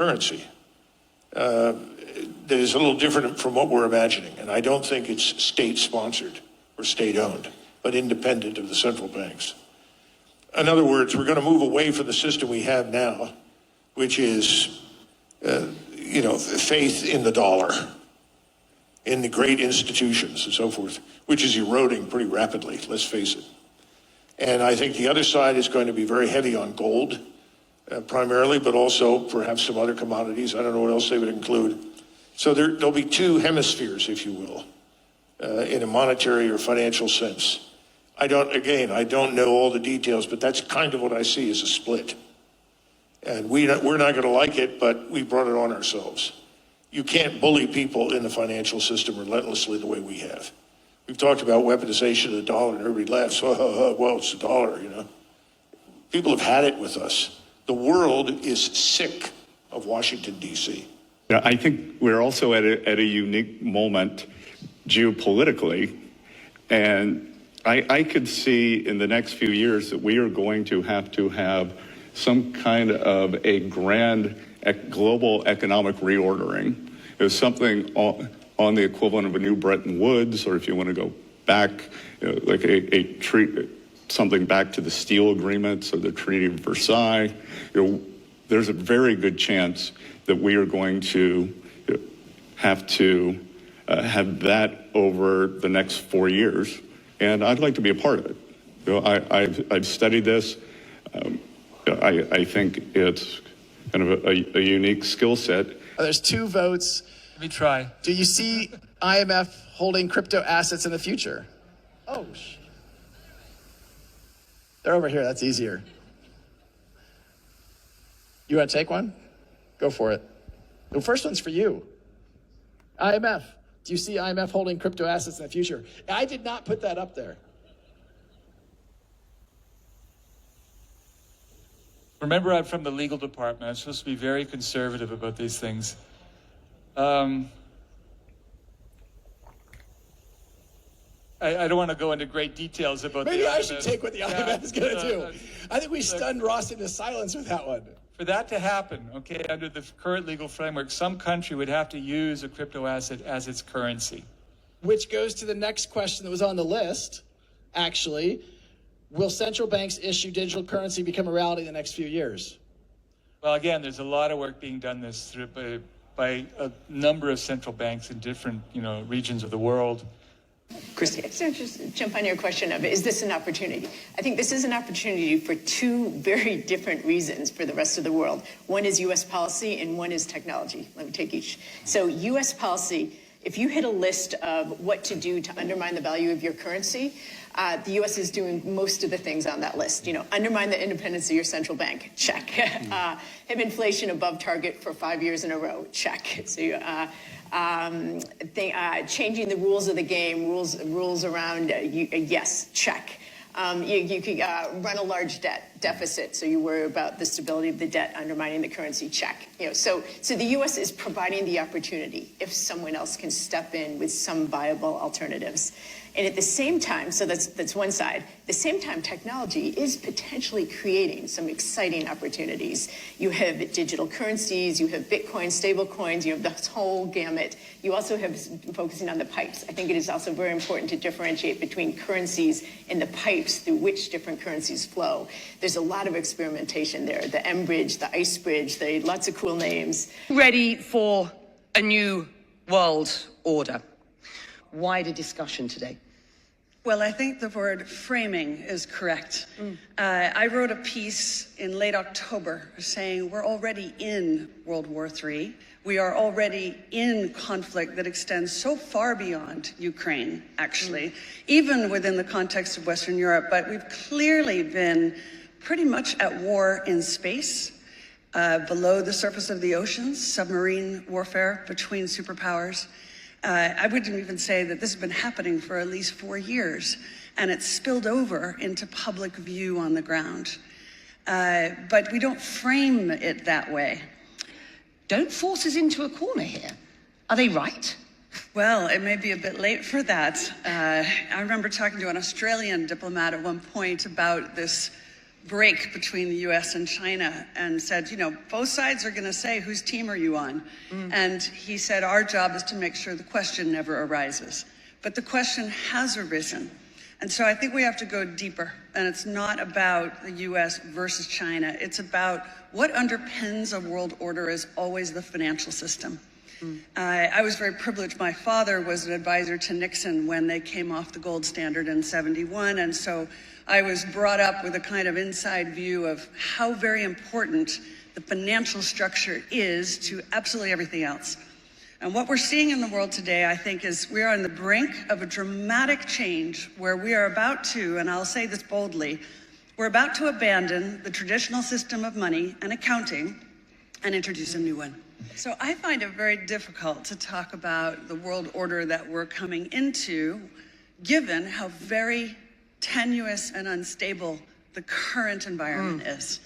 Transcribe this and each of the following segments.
currency that is a little different from what we're imagining. And I don't think it's state-sponsored or state-owned, but independent of the central banks. In other words, we're going to move away from the system we have now, which is, faith in the dollar, in the great institutions and so forth, which is eroding pretty rapidly, let's face it. And I think the other side is going to be very heavy on gold, primarily, but also perhaps some other commodities. I don't know what else they would include. So there'll be two hemispheres, if you will, in a monetary or financial sense. I don't know all the details, but that's kind of what I see as a split. And we're not going to like it, but we brought it on ourselves. You can't bully people in the financial system relentlessly the way we have. We've talked about weaponization of the dollar, and everybody laughs. Well, it's the dollar, People have had it with us. The world is sick of Washington, D.C. Yeah, I think we're also at a unique moment geopolitically, and I could see in the next few years that we are going to have some kind of a grand global economic reordering. There's something on the equivalent of a new Bretton Woods, or if you want to go back, like something back to the steel agreements or the Treaty of Versailles. There's a very good chance that we are going to have to have that over the next 4 years, and I'd like to be a part of it. I've studied this. I think it's kind of a unique skill set. There's 2 votes. Let me try. Do you see IMF holding crypto assets in the future? Oh, they're over here. That's easier. You want to take one? Go for it. The first one's for you. IMF. Do you see IMF holding crypto assets in the future? I did not put that up there. Remember, I'm from the legal department. I'm supposed to be very conservative about these things. I don't want to go into great details about Maybe the I IMF. should take what the IMF is going to do. I think we stunned Ross into silence with that one. For that to happen, okay, under the current legal framework, some country would have to use a crypto asset as its currency. Which goes to the next question that was on the list, actually. Will central banks issue digital currency become a reality in the next few years? Well, again, there's a lot of work being done by a number of central banks in different, regions of the world. Christy, just jump on your question of, is this an opportunity? I think this is an opportunity for 2 very different reasons for the rest of the world. One is U.S. policy and one is technology. Let me take each. So U.S. policy, if you hit a list of what to do to undermine the value of your currency, the U.S. is doing most of the things on that list. Undermine the independence of your central bank, check. Have inflation above target for 5 years in a row, check. So changing the rules of the game, rules around, yes, check. You could run a large deficit, so you worry about the stability of the debt undermining the currency, check. So the U.S. is providing the opportunity if someone else can step in with some viable alternatives. And at the same time, so that's one side. At the same time, technology is potentially creating some exciting opportunities. You have digital currencies, you have Bitcoin, stable coins, you have this whole gamut. You also have focusing on the pipes. I think it is also very important to differentiate between currencies and the pipes through which different currencies flow. There's a lot of experimentation there. The M Bridge, the Ice Bridge, lots of cool names. Ready for a new world order. Wider discussion today. Well, I think the word framing is correct. I wrote a piece in late October saying we're already in World War III. We are already in conflict that extends so far beyond Ukraine, actually, even within the context of Western Europe. But we've clearly been pretty much at war in space, below the surface of the oceans, submarine warfare between superpowers. I wouldn't even say that this has been happening for at least 4 years, and it's spilled over into public view on the ground. But we don't frame it that way. Don't force us into a corner here. Are they right? Well, it may be a bit late for that. I remember talking to an Australian diplomat at one point about this break between the US and China and said, you know, both sides are going to say, whose team are you on? And he said, our job is to make sure the question never arises. But the question has arisen. And so I think we have to go deeper. And it's not about the US versus China. It's about what underpins a world order is always the financial system. I was very privileged. My father was an advisor to Nixon when they came off the gold standard in '71. And so I was brought up with a kind of inside view of how very important the financial structure is to absolutely everything else. And what we're seeing in the world today, I think, is we are on the brink of a dramatic change where we are about to, and I'll say this boldly, we're about to abandon the traditional system of money and accounting and introduce a new one. So I find it very difficult to talk about the world order that we're coming into, given how very tenuous and unstable the current environment is.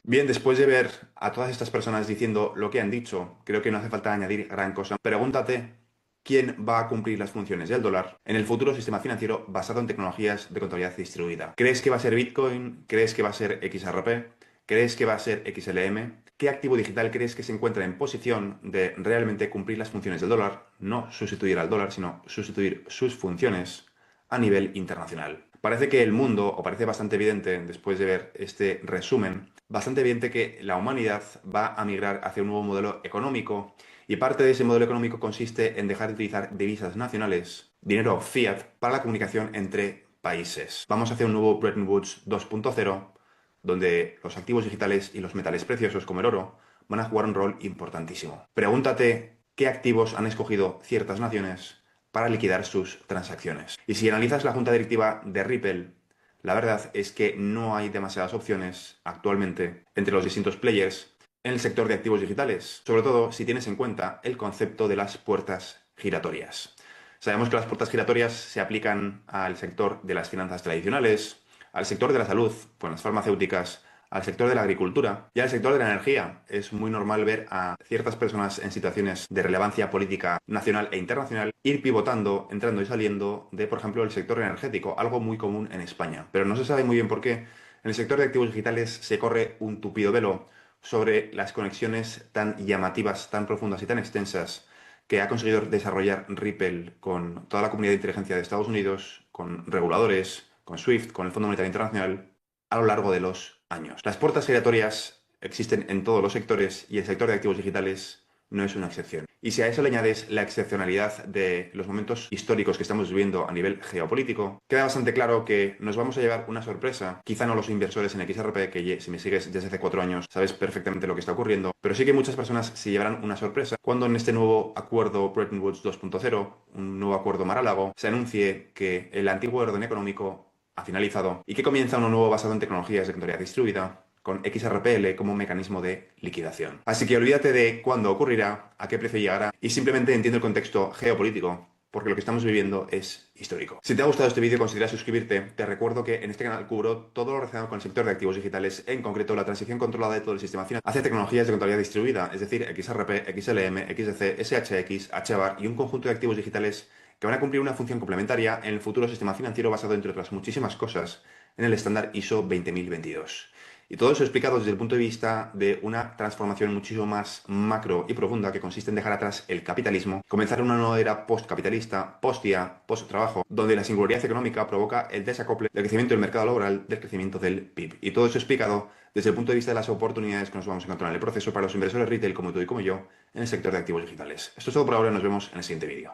Bien, después de ver a todas estas personas diciendo lo que han dicho, creo que no hace falta añadir gran cosa. Pregúntate quién va a cumplir las funciones del dólar en el futuro sistema financiero basado en tecnologías de contabilidad distribuida. ¿Crees que va a ser Bitcoin? ¿Crees que va a ser XRP? ¿Crees que va a ser XLM? ¿Qué activo digital crees que se encuentra en posición de realmente cumplir las funciones del dólar? No sustituir al dólar, sino sustituir sus funciones a nivel internacional. Parece que el mundo, o parece bastante evidente después de ver este resumen, bastante evidente que la humanidad va a migrar hacia un nuevo modelo económico y parte de ese modelo económico consiste en dejar de utilizar divisas nacionales, dinero fiat, para la comunicación entre países. Vamos hacia un nuevo Bretton Woods 2.0, donde los activos digitales y los metales preciosos como el oro van a jugar un rol importantísimo. Pregúntate qué activos han escogido ciertas naciones para liquidar sus transacciones. Y si analizas la junta directiva de Ripple, la verdad es que no hay demasiadas opciones actualmente entre los distintos players en el sector de activos digitales, sobre todo si tienes en cuenta el concepto de las puertas giratorias. Sabemos que las puertas giratorias se aplican al sector de las finanzas tradicionales, al sector de la salud, con las farmacéuticas, al sector de la agricultura y al sector de la energía. Es muy normal ver a ciertas personas en situaciones de relevancia política nacional e internacional ir pivotando, entrando y saliendo de, por ejemplo, el sector energético, algo muy común en España. Pero no se sabe muy bien por qué. En el sector de activos digitales se corre un tupido velo sobre las conexiones tan llamativas, tan profundas y tan extensas que ha conseguido desarrollar Ripple con toda la comunidad de inteligencia de Estados Unidos, con reguladores, con SWIFT, con el Fondo Monetario Internacional, a lo largo de los años. Las puertas giratorias existen en todos los sectores y el sector de activos digitales no es una excepción. Y si a eso le añades la excepcionalidad de los momentos históricos que estamos viviendo a nivel geopolítico, queda bastante claro que nos vamos a llevar una sorpresa. Quizá no los inversores en XRP, que si me sigues desde hace 4 años sabes perfectamente lo que está ocurriendo, pero sí que muchas personas se llevarán una sorpresa cuando en este nuevo acuerdo Bretton Woods 2.0, un nuevo acuerdo Mar-a-Lago, se anuncie que el antiguo orden económico ha finalizado y que comienza uno nuevo basado en tecnologías de contabilidad distribuida con XRPL como mecanismo de liquidación. Así que olvídate de cuándo ocurrirá, a qué precio llegará y simplemente entiende el contexto geopolítico, porque lo que estamos viviendo es histórico. Si te ha gustado este vídeo, considera suscribirte. Te recuerdo que en este canal cubro todo lo relacionado con el sector de activos digitales, en concreto la transición controlada de todo el sistema financiero hacia tecnologías de contabilidad distribuida, es decir, XRP, XLM, XDC, SHX, HBAR y un conjunto de activos digitales que van a cumplir una función complementaria en el futuro sistema financiero basado, entre otras muchísimas cosas, en el estándar ISO 20022. Y todo eso explicado desde el punto de vista de una transformación muchísimo más macro y profunda que consiste en dejar atrás el capitalismo, comenzar una nueva era postcapitalista, post-IA, post-trabajo, donde la singularidad económica provoca el desacople del crecimiento del mercado laboral del crecimiento del PIB. Y todo eso explicado desde el punto de vista de las oportunidades que nos vamos a encontrar en el proceso para los inversores retail como tú y como yo en el sector de activos digitales. Esto es todo por ahora, nos vemos en el siguiente vídeo.